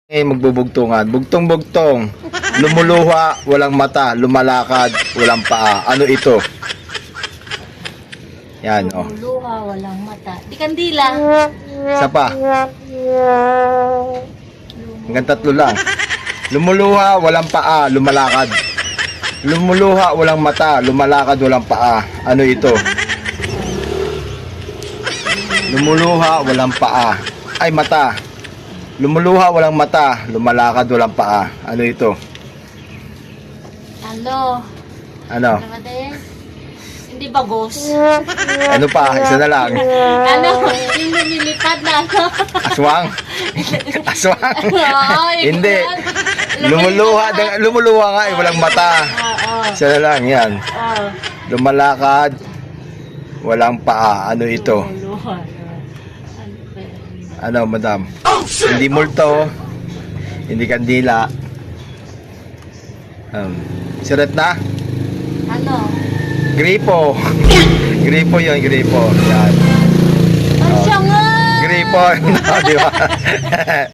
Magbubugtungan. Bugtong-bugtong. Lumuluha, walang mata. Lumalakad, walang paa. Ano ito? Yan, oh. Lumuluha, walang mata. Di kandila. Isa pa. Hanggang tatlo lang. Lumuluha, walang paa. Lumalakad. Lumuluha, walang mata. Lumalakad, walang paa. Ano ito? Lumuluha, walang paa. Ay, mata. Lumuluha, walang mata. Lumalakad, walang paa. Ano ito? Ano? Ano? Ano din? Hindi bagos. Ano pa? Isa na lang. Ano? Yung lumilipad na ano? Aswang? Aswang? Ay, Hindi. lumilipad. Lumuluha nga eh, walang mata. Oo. Isa na lang, yan. Oo. Lumalakad, walang paa. Ano ito? Lumuluha. Ano ba yun? Ano, madam? Hindi multo. Hindi kandila. Siret na? Ano? Gripo. Gripo yun, gripo. Yan. Ay, siya nga! Gripo. No, di ba?